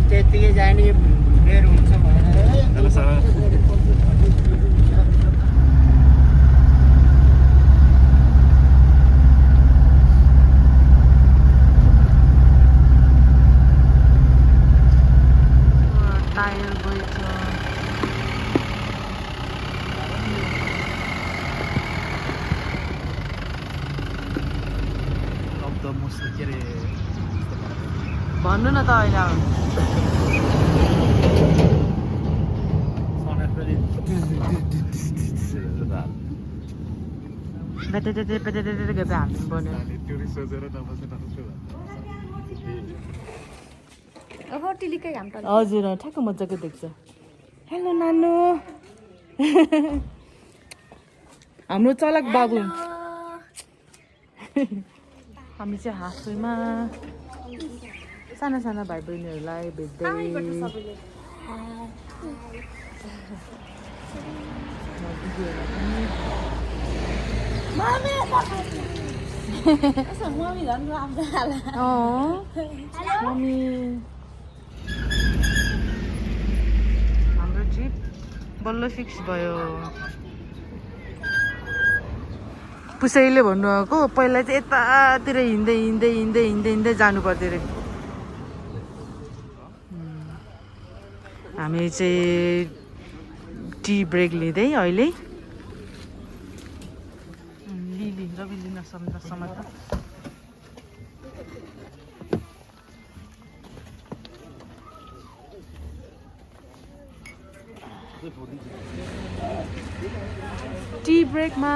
त्यतिकै जाने बेर हुन्छ भनेर टायर गएछ भन्नु न त अहिले हाल्नु पर्ने हजुर ठ्याक्क मजाको देख्छ हेलो नानु हाम्रो चलक बाबु हामी चाहिँ हाफवेमा साना साना भाइ बहिनीहरूलाई भेट्दै मम्मी हाम्रो ट्रिप बल्ल फिक्स भयो पुसैले भन्नुभएको पहिला चाहिँ यतातिर हिँड्दै हिँड्दै हिँड्दै हिँड्दै हिँड्दै जानु पर्थ्यो अरे हामी चाहिँ टी ब्रेक लिँदै अहिले लिली रवि लिन समात टी ब्रेकमा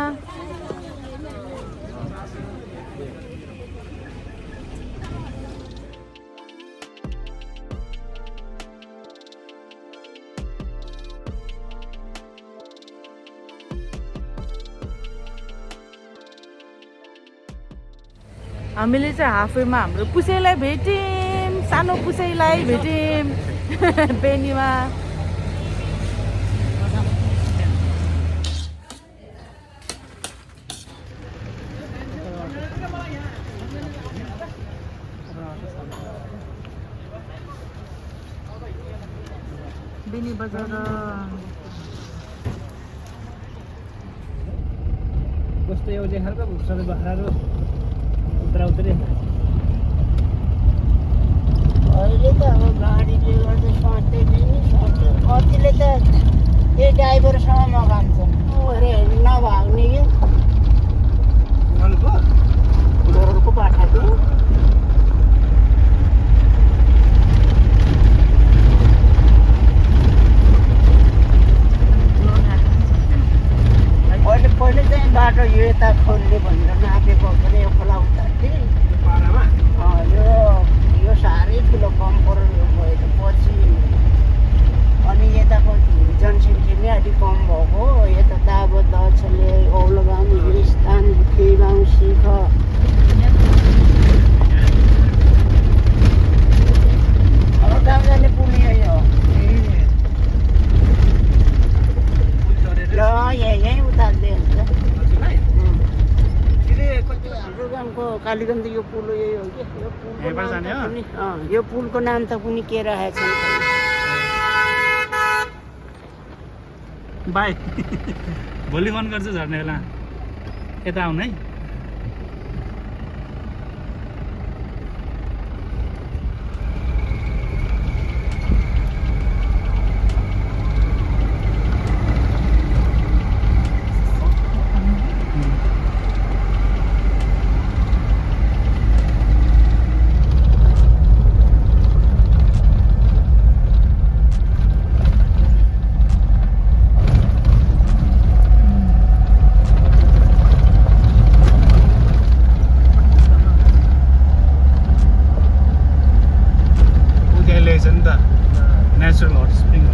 हामीले चाहिँ हाफवेमा हाम्रो पुसैलाई भेट्यौँ सानो पुसैलाई भेट्यौँ बेनीमा बेनी बजार कस्तो एउटा खालको सबै बाख्राहरू उत्तराउत्तरी अहिले त अब गाडीले गर्दा सोच्दैन कतिले त यही ड्राइभरसँग मगान्छन् अरे नभाग्ने कि घरको बाटाको पहिले चाहिँ बाटो यो यता खोल्ने भनेर नापेको भने यो खोला उता थिएँ पारामा यो साह्रै ठुलो कम्पर भएको पछि अनि यताको जनसङ्ख्या नै अलिक कम भएको यता दाबो दक्षले औलोगाउँ हिरिस्तान खेगाउँ सिख अब गाउँ जाने पुल यही हो ल यहीँ उतार्दै हुन्छ हाम्रो गाउँको कालीगञ्ज यो पुल यही हो कि यो पुलको नाम त कुनै के राखेको छ बाई भोलि मन गर्छ झर्ने बेला यता आउनु है नेचुरल हट स्प्रिङ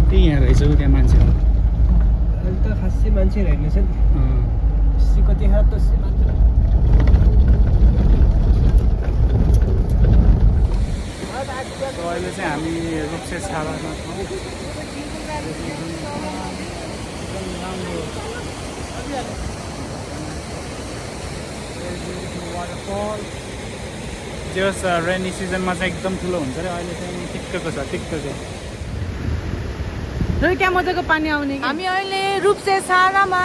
त्यही यहाँ रहेछ त्यहाँ मान्छेहरू अहिले त खासै मान्छे रहेनछ नि कति हात मात्र अहिले चाहिँ हामी रुप्से छालामा छौँ वाटरफल जे होस् रेनी सिजनमा चाहिँ एकदम ठुलो हुन्छ अरे अहिले चाहिँ टिक्कको छ टिक्कको र क्या मजाको पानी आउने हामी अहिले रूपसे छानामा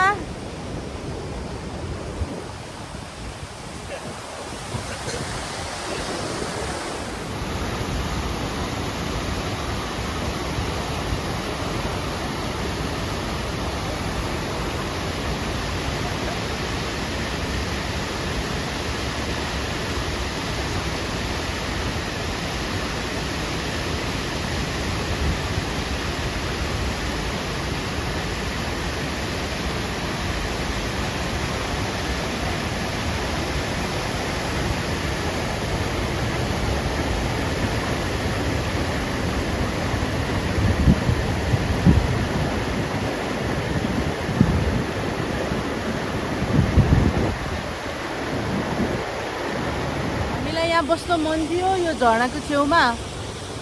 यहाँ बस्न मन थियो यो झरनाको छेउमा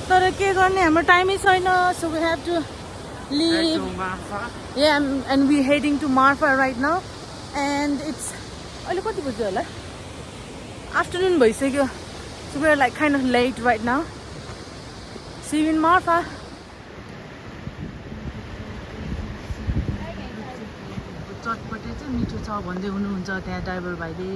तर के गर्ने हाम्रो टाइमै छैन so we have to leave and we heading to Marpha right now and it's अहिले कति बज्यो होला आफ्टरनुन भइसक्यो so we are like kind of late right now see you in Marpha चटपटे चाहिँ मिठो छ भन्दै हुनुहुन्छ त्यहाँ ड्राइभर भाइले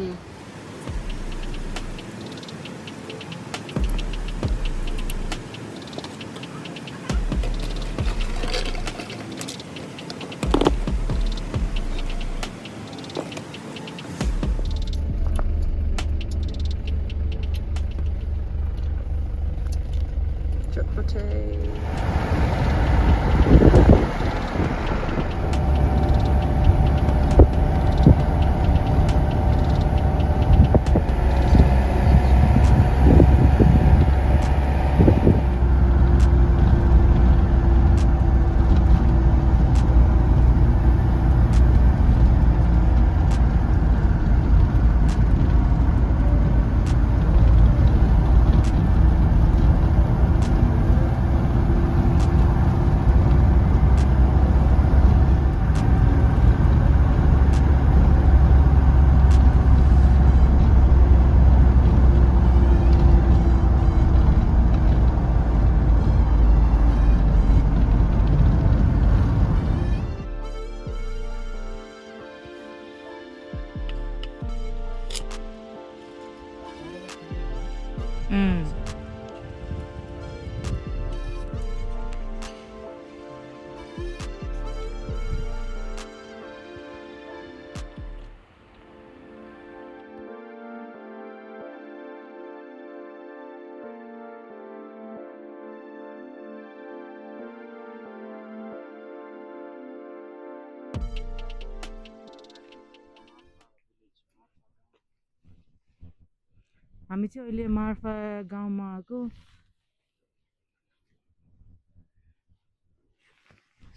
हामी चाहिँ अहिले मार्फा गाउँमा आएको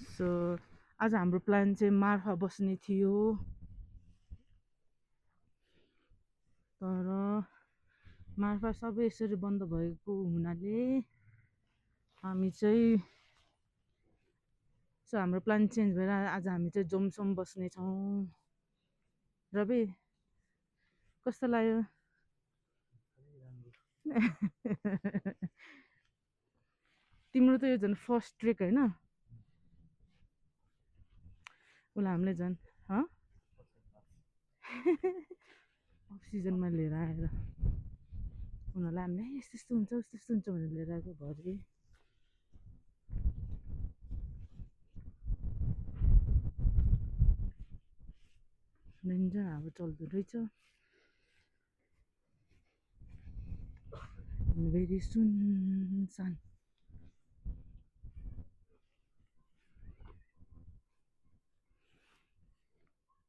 सो आज हाम्रो प्लान चाहिँ मार्फा बस्ने थियो तर मार्फा सबै यसरी बन्द भएको हुनाले हामी चाहिँ सो हाम्रो प्लान चेन्ज भएर आज हामी चाहिँ जोमसोम बस्ने छौँ रवि कस्तो लाग्यो तिम्रो त यो झन् फर्स्ट ट्रेक होइन उसलाई हामीले झन् अफ सिजनमा लिएर आएर उनीहरूलाई हामीले यस्तो यस्तो हुन्छ उस्तो यस्तो हुन्छ भनेर लिएर आएको भरि डेन्जर हावा चल्दो रहेछ very sunsan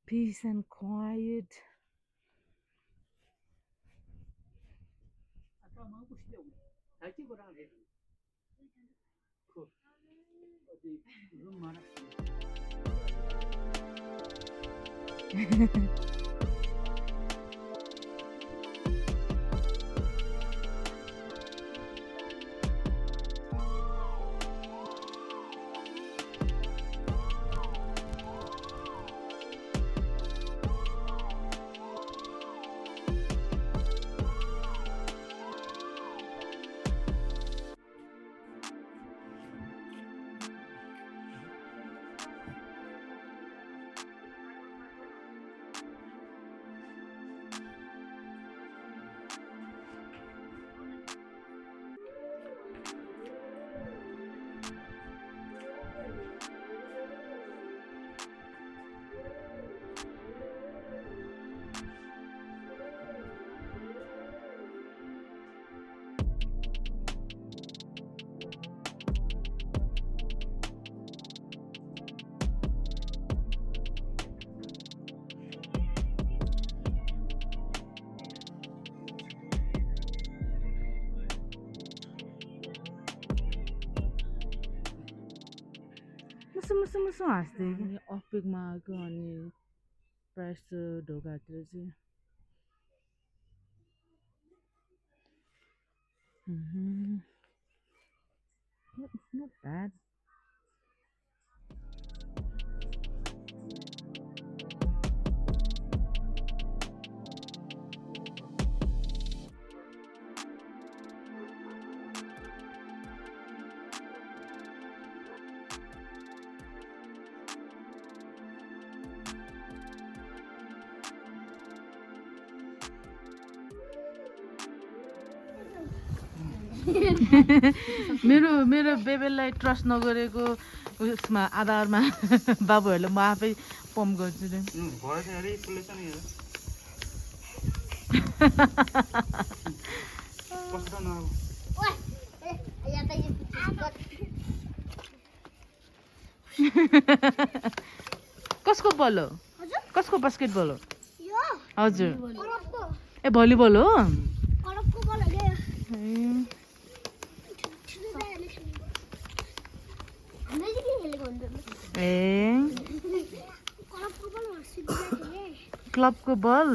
peace and quiet मुसु मुसु मुसु हाँस्दै अनि अफिकमा आएको अनि प्रायः जस्तो ढोकातिर चाहिँ not bad. मेरो मेरो बेबेलाई ट्रस्ट नगरेको उसमा आधारमा बाबुहरूले म आफै पम्प गर्छु नि कसको बल हो कसको बास्केट बल हो हजुर ए भलिबल हो ए क्लबको बल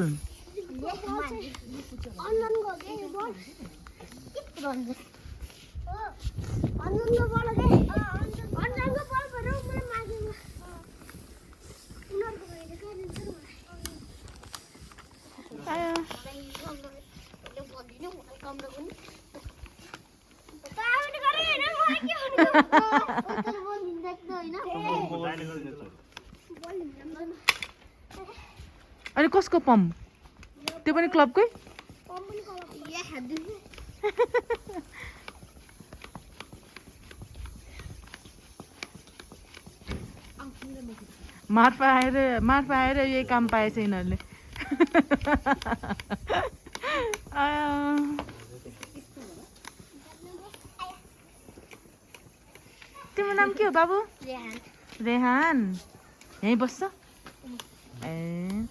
अनि कसको पम्प त्यो पनि क्लबकै मार्फा आएर यही काम पाएछ यिनीहरूले तिम्रो नाम के हो बाबु रेहान यहीँ बस्छ ए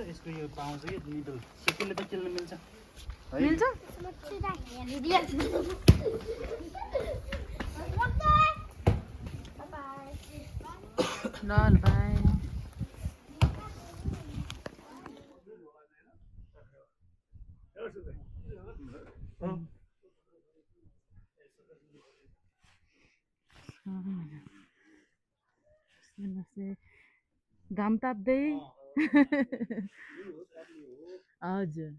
यसको यो पाउँछ कि मिडल सेकेन्डले त खेल्न मिल्छ मिल्छ ल बाई घाम ताप्दै हजुर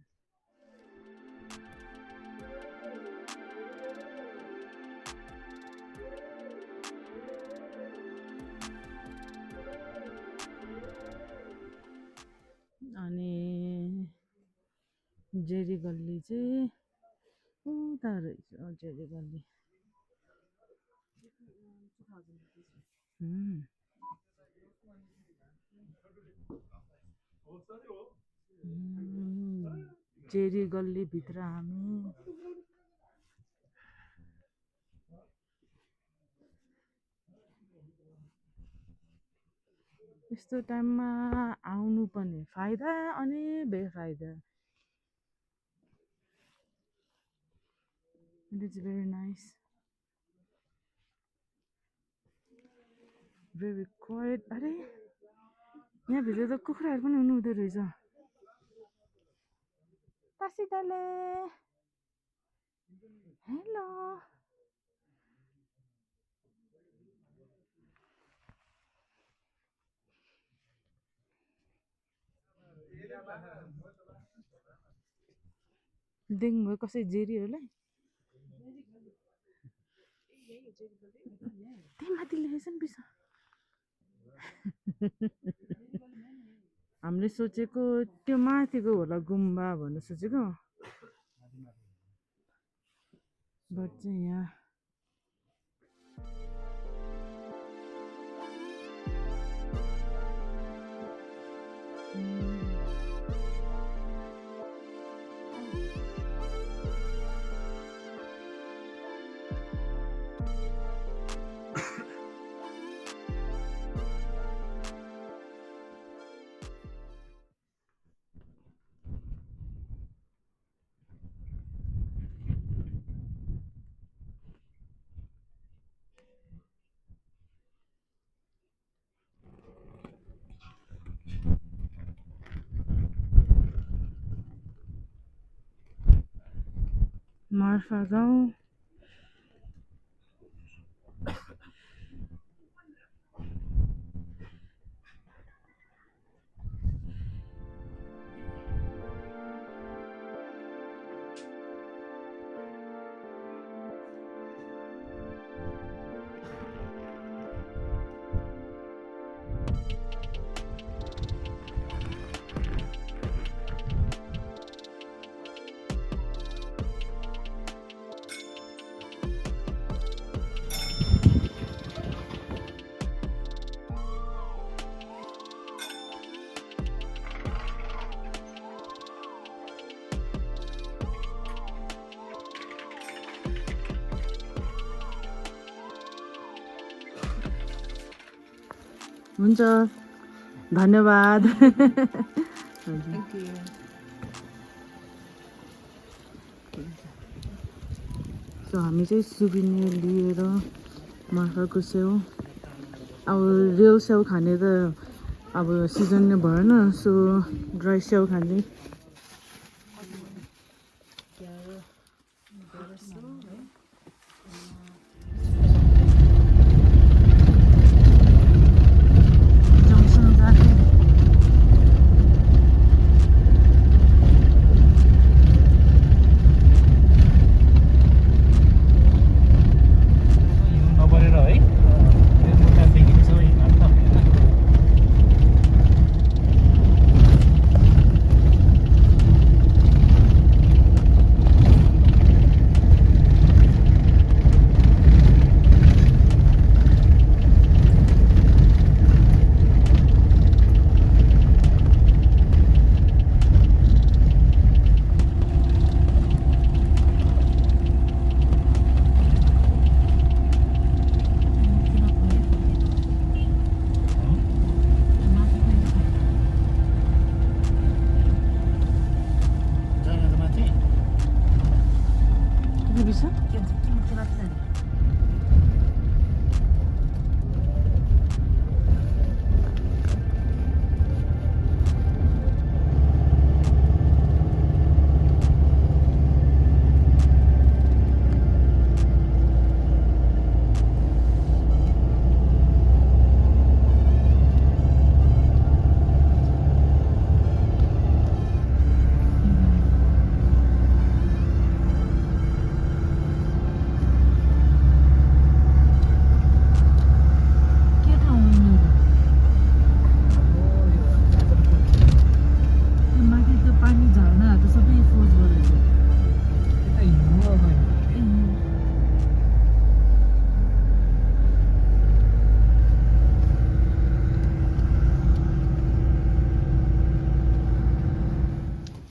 अनि जेरी गल्ली चाहिँ उता रहेछ जेरी गल्ली जेरी गल्ली भित्र हामी यस्तो टाइममा आउनु पनि फाइदा अनि बेफाइदा it is very nice very quite अरे यहाँभित्र त कुखुराहरू पनि हुनुहुँदो रहेछ तासिदाले हेलो देख्नुभयो कसै जेरीहरूलाई त्यही माथि लेखेछ नि पिसा हामीले सोचेको त्यो माथिको होला गुम्बा भन्नु सोचेको बट चाहिँ यहाँ मार्फा जाउँ। हुन्छ धन्यवाद Thank you. सो हामी चाहिँ सुबिनियर लिएर मार्फाको स्याउ अब रियल स्याउ खाने त अब सिजन नै भएन सो ड्राई स्याउ खाने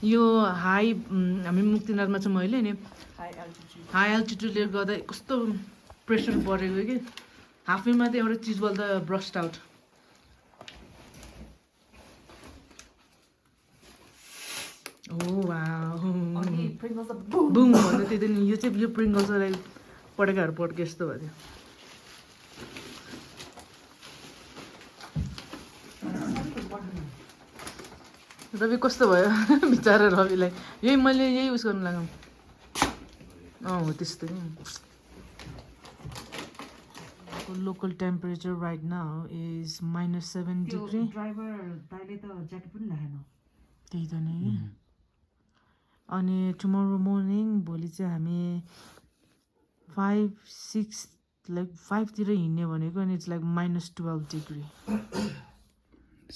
यो हाई हामी मुक्तिनाथमा चाहिँ मैले नि हाई एल्टिट्युडले गर्दा कस्तो प्रेसर बढेको कि हाफैमा त एउटा चिज बल्दा ब्रस्ट आउट बुम भन्दा त्यही नि यो चाहिँ यो प्रिङ्गल्सलाई पड्काहरू पड्के जस्तो भयो रवि कस्तो भयो बिचरा रविलाई यही मैले यही उस गर्नु लगाऊँ हो त्यस्तो नि local temperature right now is -7 degree driver दाइले त ज्याकेट पनि लगाएन त्यही त नि अनि टुमोरो मर्निङ भोलि चाहिँ हामी 5-6 लाइक 5 तिर हिँड्ने भनेको अनि it's like -12 degree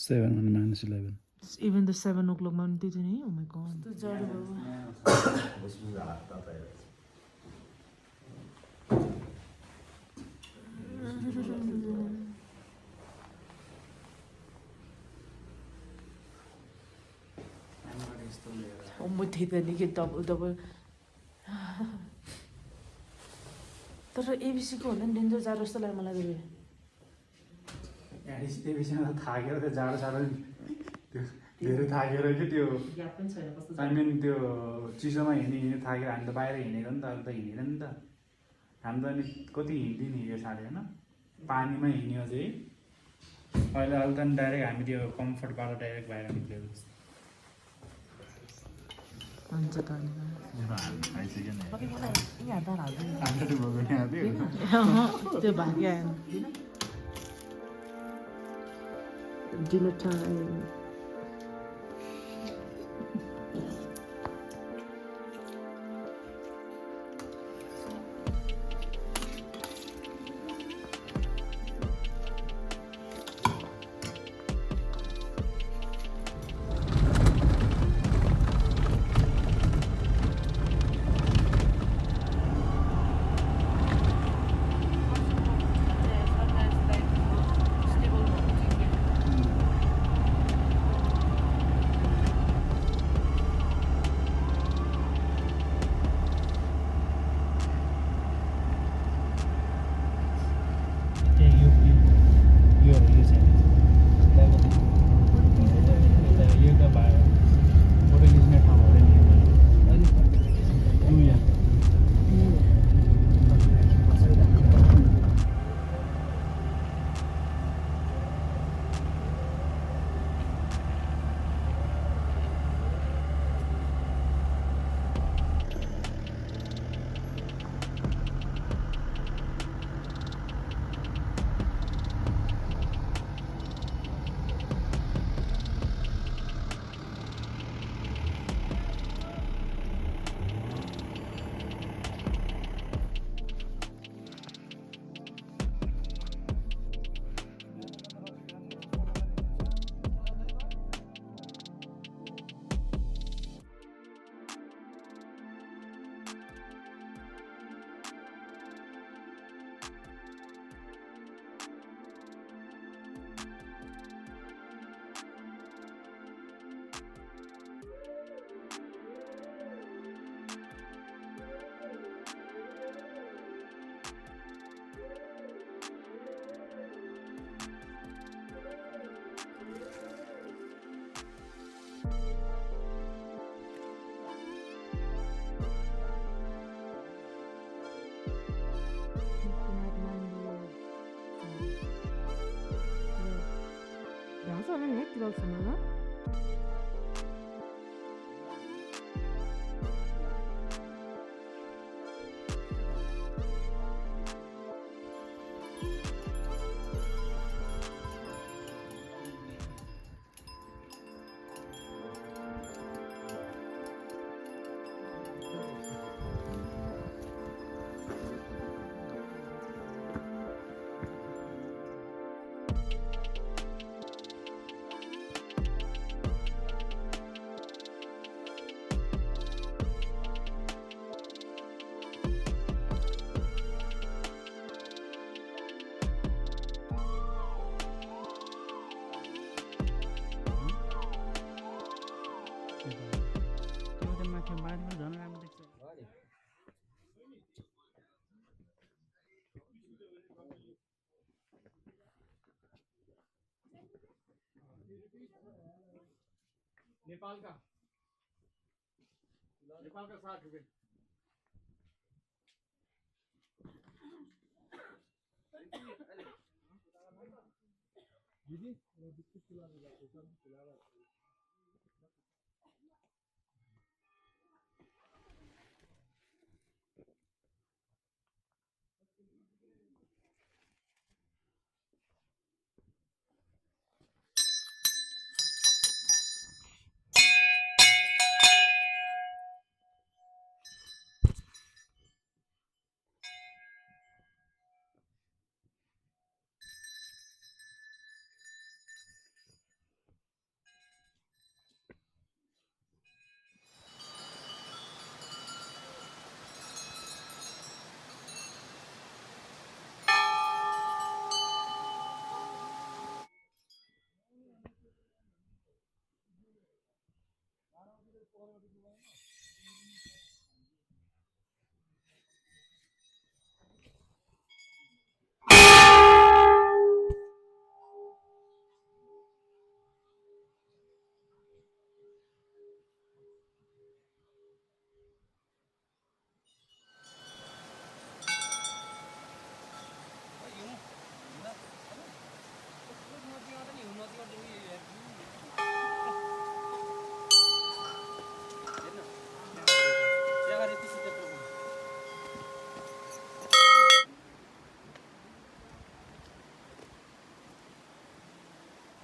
7 and -11 even the 7 o'clock मा पनि त्यही थियो नि oh my god त्यो जाडो भयो म त्यही त नि के डबल तर एबिसीको भन्दा नि डेन्जर जाडो जस्तो लाग्यो मलाई त एबिसीमा त थाकेर त्यो जाडो साडो त्यो धेरै थाकेर कि त्यो आई मिन त्यो चिसोमा हिँड्ने थाकेर हामी त बाहिर हिँडेको नि त अहिले त हिँडेन नि त हामी त अनि कति हिँड्यो साह्रै होइन पानीमा हिँड्यो चाहिँ अहिले त डाइरेक्ट हामी त्यो कम्फर्टबाट डाइरेक्ट बाहिर निक्लेको खान्छ त अनि खाइसक्यो नि यहाँ त हाल्दैन आलरेडी भएको यहाँ थियो त्यो भाग्य डिनर टाइम 양손은 왜 들었었나? नेपाल का 60 रुपये दीदी बिस्कुट खिला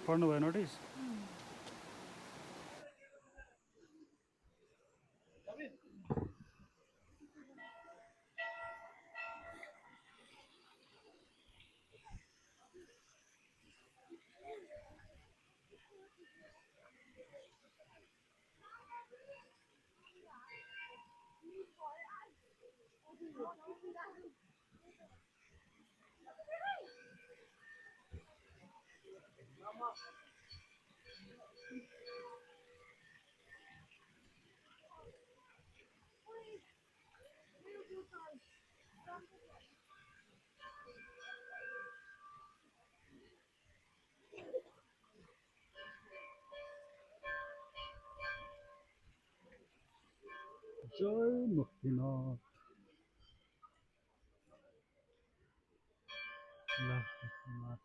पढ्नु भयो नोटिस जय मुक्तिनाथ मुक्तिनाथ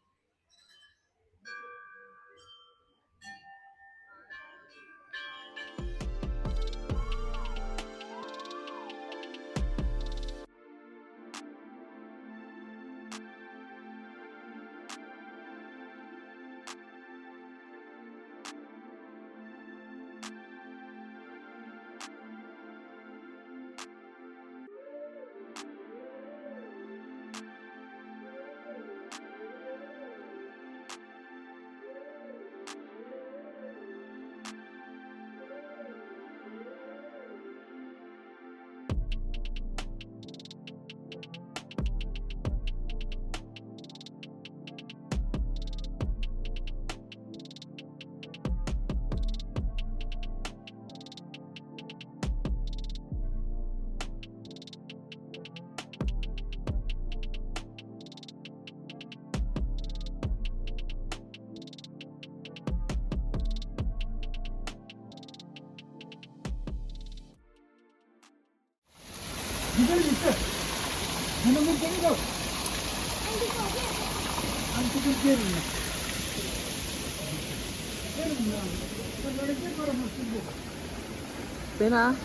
Pena.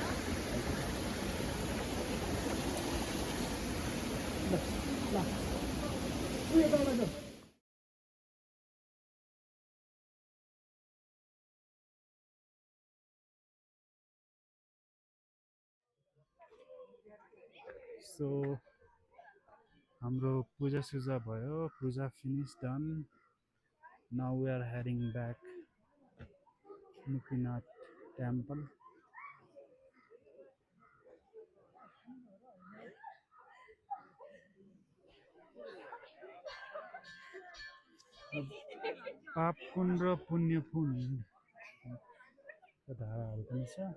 सो हाम्रो पूजा सुजा भयो पूजा finish done now we are heading back Muktinath temple पाप कुण्ड र पुण्य कुण्ड धाराहरू पनि छ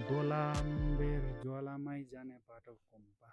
दोलाम्बेर ज्वालामाई जाने बाटो कोम्पा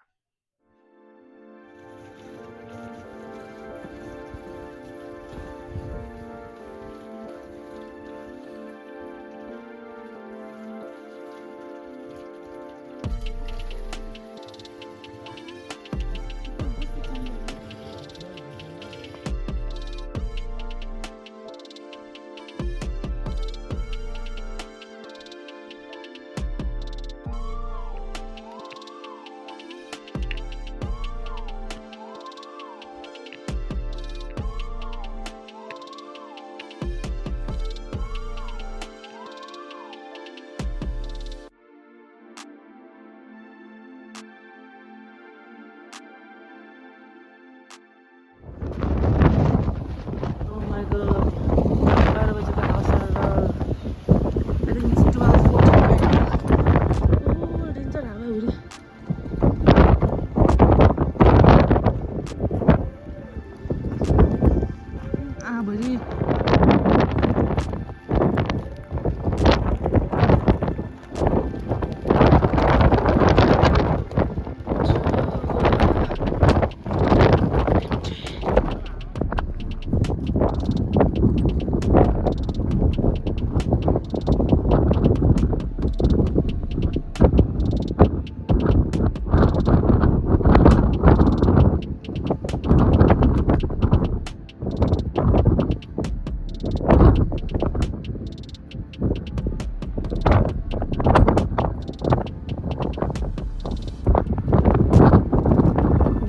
जग्गाभरि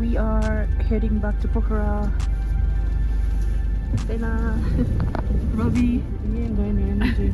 We are heading back to Pokhara. Stella, Robbie. Nie, bo nie, nie.